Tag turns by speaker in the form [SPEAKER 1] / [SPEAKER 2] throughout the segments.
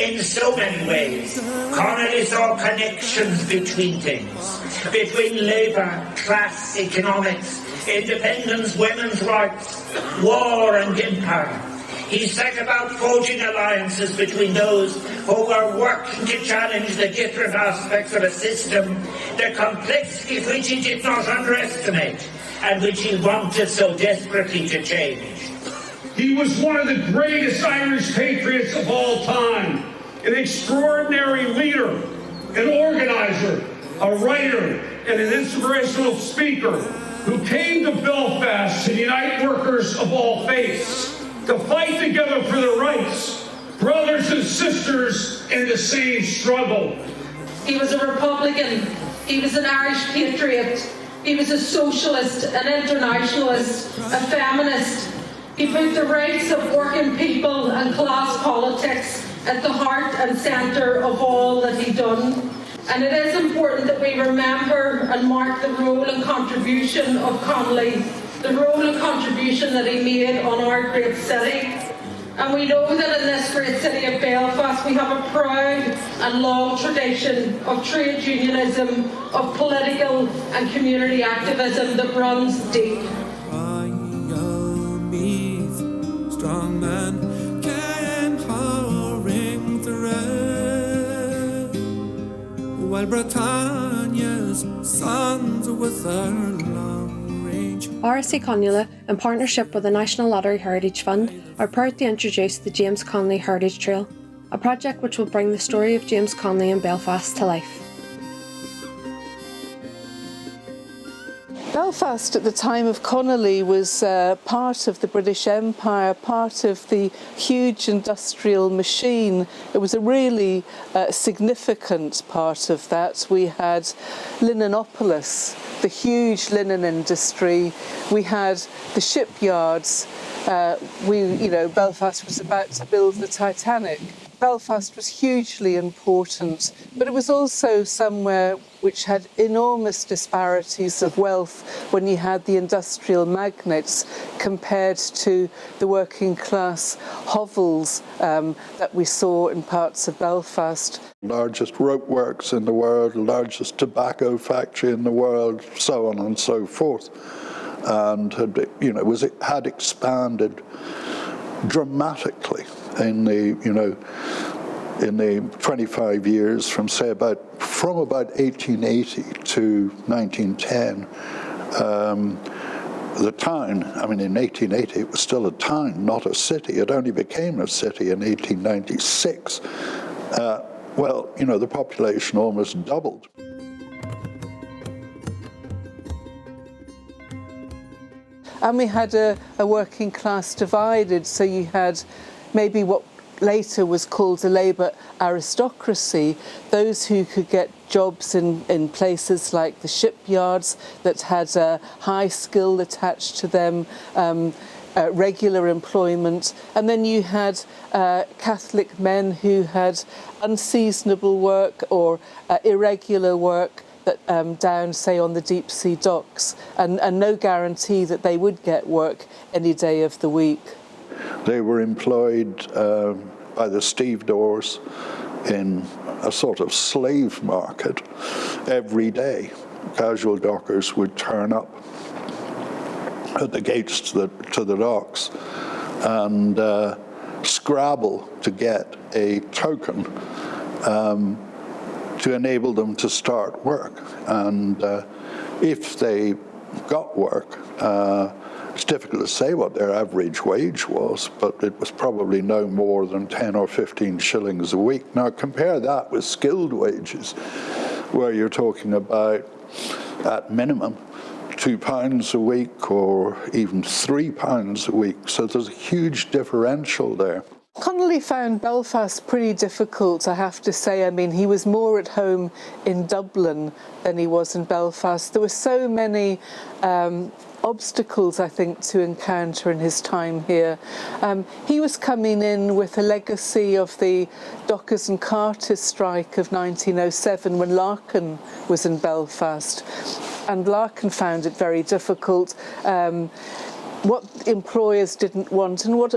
[SPEAKER 1] In so many ways, Connolly saw connections between things, between labour, class, economics, independence, women's rights, war and empire. He set about forging alliances between those who were working to challenge the different aspects of a system, the complexity of which he did not underestimate, and which he wanted so desperately to change.
[SPEAKER 2] He was one of the greatest Irish patriots of all time, an extraordinary leader, an organizer, a writer, and an inspirational speaker who came to Belfast to unite workers of all faiths, to fight together for their rights, brothers and sisters in the same struggle.
[SPEAKER 3] He was a Republican, he was an Irish patriot, he was a socialist, an internationalist, a feminist. He put the rights of working people and class politics at the heart and centre of all that he done. And it is important that we remember and mark the role and contribution of Connolly, the role and contribution that he made on our great city. And we know that in this great city of Belfast we have a proud and long tradition of trade unionism, of political and community activism that runs deep.
[SPEAKER 4] Strong man can ring thread, while Britannia's sons with our long range.
[SPEAKER 5] Áras Uí Chonghaile, in partnership with the National Lottery Heritage Fund, are proud to introduce the James Connolly Heritage Trail, a project which will bring the story of James Connolly in Belfast to life.
[SPEAKER 6] Belfast at the time of Connolly was part of the British Empire, part of the huge industrial machine. It was a really significant part of that. We had Linenopolis, the huge linen industry. We had the shipyards. Belfast was about to build the Titanic. Belfast was hugely important, but it was also somewhere which had enormous disparities of wealth when you had the industrial magnates compared to the working class hovels that we saw in parts of Belfast.
[SPEAKER 7] Largest rope works in the world, largest tobacco factory in the world, so on and so forth. And had expanded dramatically in the 25 years from about 1880 to 1910. The town, in 1880 it was still a town, not a city. It only became a city in 1896. The population almost doubled.
[SPEAKER 6] And we had a working class divided, so you had maybe what later was called a labour aristocracy, those who could get jobs in places like the shipyards that had a high skill attached to them, regular employment, and then you had Catholic men who had unseasonable work or irregular work that down, say, on the deep sea docks, and no guarantee that they would get work any day of the week.
[SPEAKER 7] They were employed by the stevedores in a sort of slave market every day. Casual dockers would turn up at the gates to the docks and scrabble to get a token to enable them to start work. And if they got work, it's difficult to say what their average wage was, but it was probably no more than 10 or 15 shillings a week. Now compare that with skilled wages, where you're talking about, at minimum, £2 a week or even £3 a week. So there's a huge differential there.
[SPEAKER 6] Connolly found Belfast pretty difficult, I have to say. He was more at home in Dublin than he was in Belfast. There were so many obstacles, I think, to encounter in his time here. He was coming in with a legacy of the dockers and carters strike of 1907 when Larkin was in Belfast. And Larkin found it very difficult. what employers didn't want, and what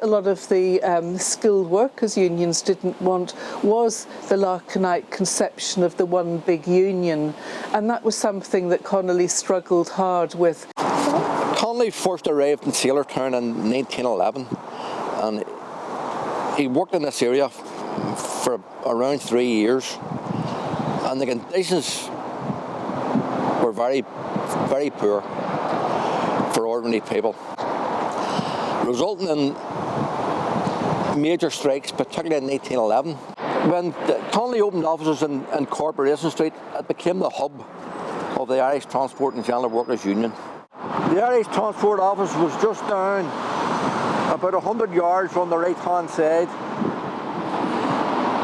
[SPEAKER 6] a lot of the skilled workers unions didn't want was the Larkinite conception of the one big union, and that was something that Connolly struggled hard with.
[SPEAKER 8] Connolly first arrived in Sailortown in 1911, and he worked in this area for around 3 years, and the conditions were very, very poor for ordinary people, resulting in major strikes, particularly in 1911. When Connolly opened offices in Corporation Street, it became the hub of the Irish Transport and General Workers Union. The Irish Transport office was just down about 100 yards on the right-hand side.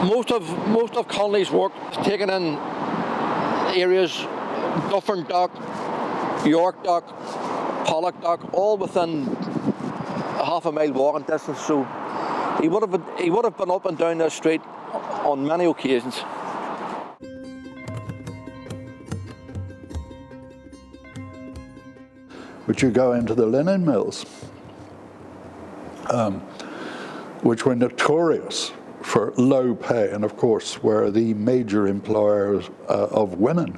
[SPEAKER 8] Most of Connolly's work was taken in areas, Dufferin Dock, York Dock, Pollock Dock, all within a half-a-mile walking distance. So he would have been up and down this street on many occasions.
[SPEAKER 7] But you go into the linen mills, which were notorious for low pay, and of course were the major employers of women.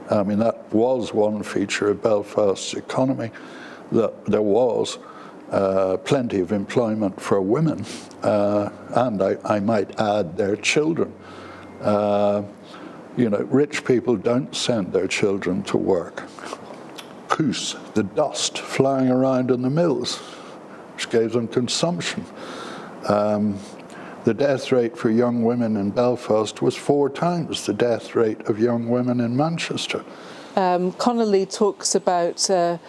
[SPEAKER 7] I mean, that was one feature of Belfast's economy, that there was plenty of employment for women, and I might add their children. You know, rich people don't send their children to work. Puss, the dust flying around in the mills, which gave them consumption. The death rate for young women in Belfast was 4 times the death rate of young women in Manchester.
[SPEAKER 6] Connolly talks about the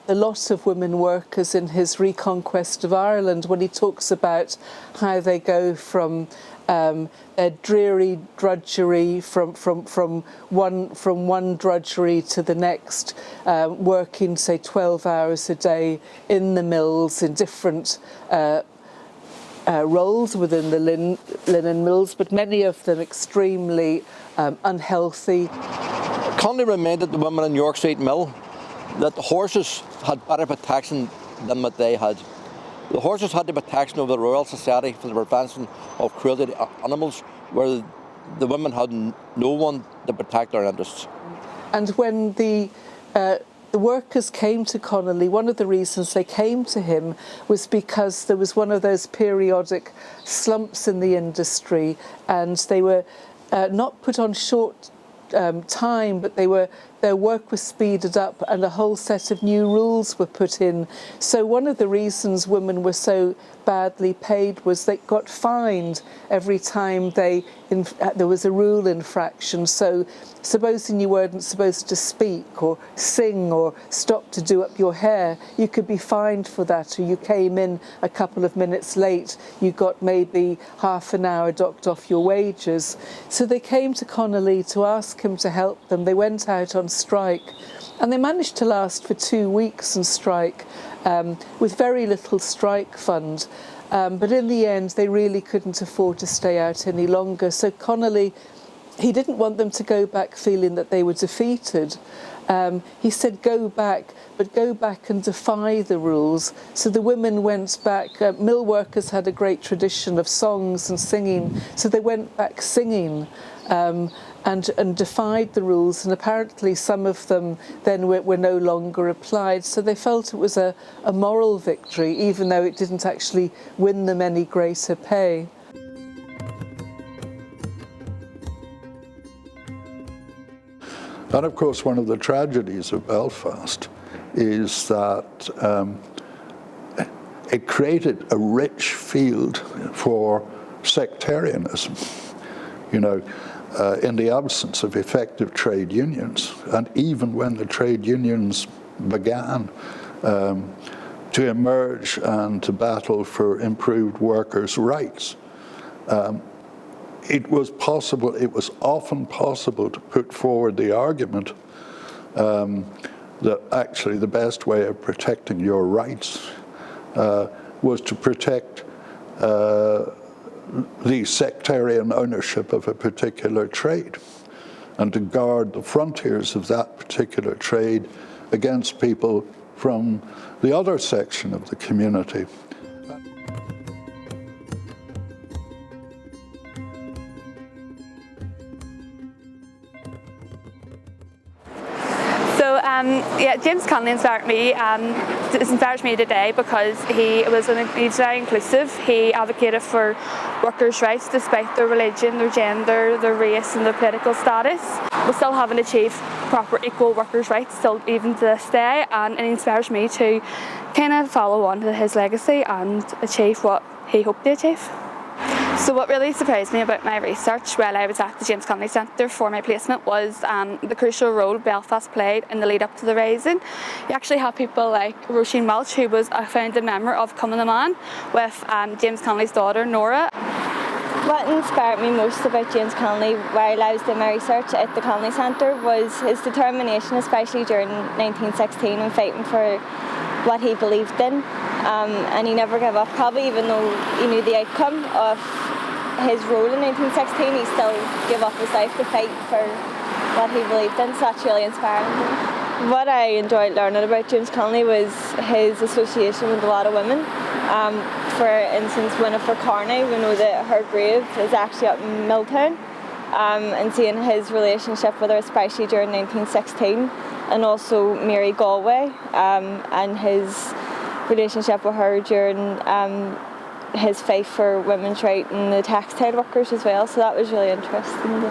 [SPEAKER 6] loss of women workers in his reconquest of Ireland, when he talks about how they go from a dreary drudgery from one drudgery to the next, working say 12 hours a day in the mills in different roles within the linen mills, but many of them extremely unhealthy.
[SPEAKER 8] Connolly reminded the women in York Street Mill that the horses had better protection than what they had. The horses had the protection of the Royal Society for the Prevention of Cruelty to Animals, where the women had no one to protect their interests.
[SPEAKER 6] And when the workers came to Connolly, one of the reasons they came to him was because there was one of those periodic slumps in the industry, and they were not put on short time, but their work was speeded up and a whole set of new rules were put in. So one of the reasons women were so badly paid was they got fined every time there was a rule infraction. So supposing you weren't supposed to speak or sing or stop to do up your hair, you could be fined for that, or you came in a couple of minutes late, you got maybe half an hour docked off your wages. So they came to Connolly to ask him to help them. They went out on strike, and they managed to last for 2 weeks on strike with very little strike fund. But in the end, they really couldn't afford to stay out any longer. So Connolly, he didn't want them to go back feeling that they were defeated. He said, go back, but go back and defy the rules. So the women went back. Mill workers had a great tradition of songs and singing, so they went back singing and defied the rules. And apparently some of them then were no longer applied. So they felt it was a moral victory, even though it didn't actually win them any greater pay.
[SPEAKER 7] And of course, one of the tragedies of Belfast is that it created a rich field for sectarianism. You know, in the absence of effective trade unions, and even when the trade unions began to emerge and to battle for improved workers' rights, it was often possible to put forward the argument that actually the best way of protecting your rights was to protect the sectarian ownership of a particular trade, and to guard the frontiers of that particular trade against people from the other section of the community.
[SPEAKER 9] Yeah, James Connolly inspires me today because he was very inclusive. He advocated for workers' rights despite their religion, their gender, their race and their political status. We still haven't achieved proper equal workers' rights still even to this day, and it inspires me to kind of follow on to his legacy and achieve what he hoped to achieve. So what really surprised me about my research while I was at the James Connolly Centre for my placement was the crucial role Belfast played in the lead up to the Rising. You actually have people like Roisin Welch, who was a founding member of Cumann na mBan, with James Connolly's daughter Nora.
[SPEAKER 10] What inspired me most about James Connolly while I was doing my research at the Connolly Centre was his determination, especially during 1916 and fighting for what he believed in. And he never gave up, probably even though he knew the outcome of his role in 1916, he still gave up his life to fight for what he believed in, so that's really inspiring to me. What I enjoyed learning about James Connolly was his association with a lot of women. For instance, Winifred Carney, we know that her grave is actually up in Milltown, and seeing his relationship with her, especially during 1916, and also Mary Galway and his relationship with her during his fight for women's rights and the textile workers as well, so that was really interesting.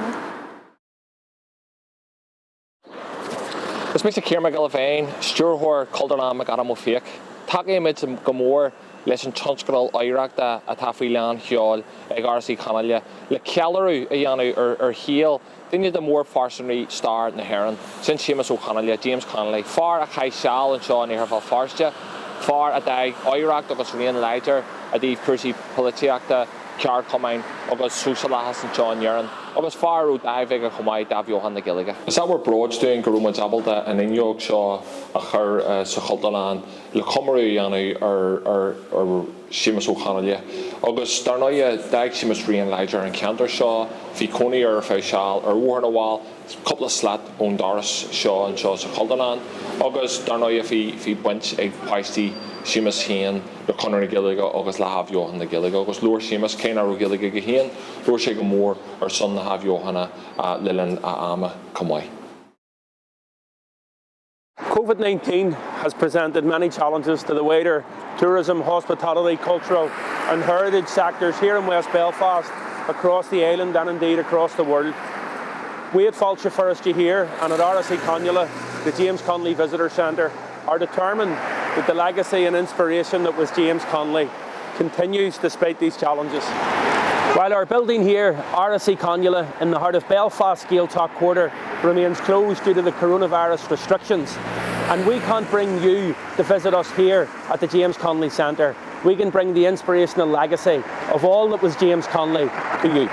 [SPEAKER 11] Is Mr. Kieran McGillivane, Stewart Calderon McAdam Fake, Taki Mid Gomor, Lesson Chanskral Iraq, a Tafilan Hiol, Áras Uí Chonghaile, Le Kellaru, a Yanu or Heel, then the more farsonry star in the Heron, since James O'Connell, James Connolly, far a high shal and Sean near her Farstia. Far a day Iraq agus Rian later a Dave Percy Politiacta Car Comain agus Susalahas and John Yeran agus far o Dave a Comai Dav Johan the Gilliga. Is that what Broad's doing Garuma Zabalda and in York Shaw a her Suchaldalan Le Comaru Yanu or Seamus O'Connell agus Darnoya Dag Seamus Rian later and Cantor Shaw Ficoni or Faishal or Warren a Wall couple of slat on Doris Shaw and Shaw Suchaldalan August Darnoya fi bunch a Paisty Seamus Hain the Conor Gilliga August La have Johan the Gilliga August Lord Seamus Kainaro Gilliga Gahan Lord Shagamore or son have Johanna Lilin Ama Kamai.
[SPEAKER 12] COVID-19 has presented many challenges to the wider tourism, hospitality, cultural and heritage sectors here in West Belfast, across the island and indeed across the world. We at Fáilte First here and at Áras Uí Chonghaile, the James Connolly Visitor Centre, are determined that the legacy and inspiration that was James Connolly continues despite these challenges. While our building here, Áras Uí Chonghaile, in the heart of Belfast Gaeltacht Quarter, remains closed due to the coronavirus restrictions, and we can't bring you to visit us here at the James Connolly Centre, we can bring the inspirational legacy of all that was James Connolly to you.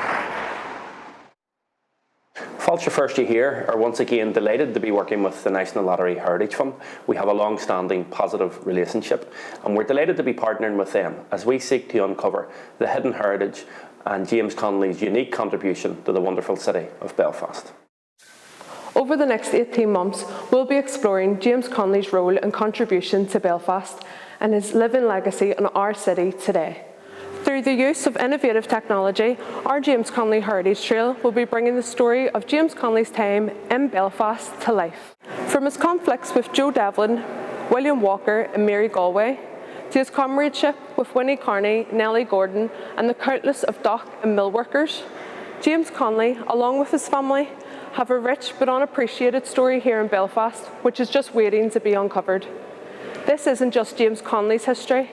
[SPEAKER 13] Fáilte First here are once again delighted to be working with the National Lottery Heritage Fund. We have a long-standing positive relationship and we're delighted to be partnering with them as we seek to uncover the hidden heritage and James Connolly's unique contribution to the wonderful city of Belfast.
[SPEAKER 5] Over the next 18 months, we'll be exploring James Connolly's role and contribution to Belfast and his living legacy in our city today. Through the use of innovative technology, our James Connolly Heritage Trail will be bringing the story of James Connolly's time in Belfast to life. From his conflicts with Joe Devlin, William Walker and Mary Galway, to his comradeship with Winnie Carney, Nellie Gordon and the countless of dock and mill workers, James Connolly, along with his family, have a rich but unappreciated story here in Belfast, which is just waiting to be uncovered. This isn't just James Connolly's history,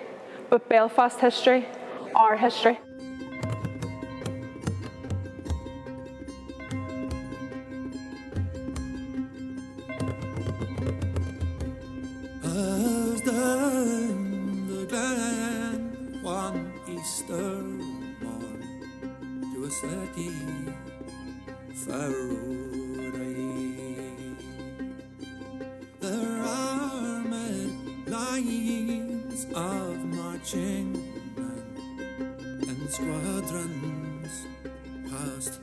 [SPEAKER 5] but Belfast history, our history.
[SPEAKER 4] As the glen one Easter morn to a city far away, there are many lines of marching men and squadrons past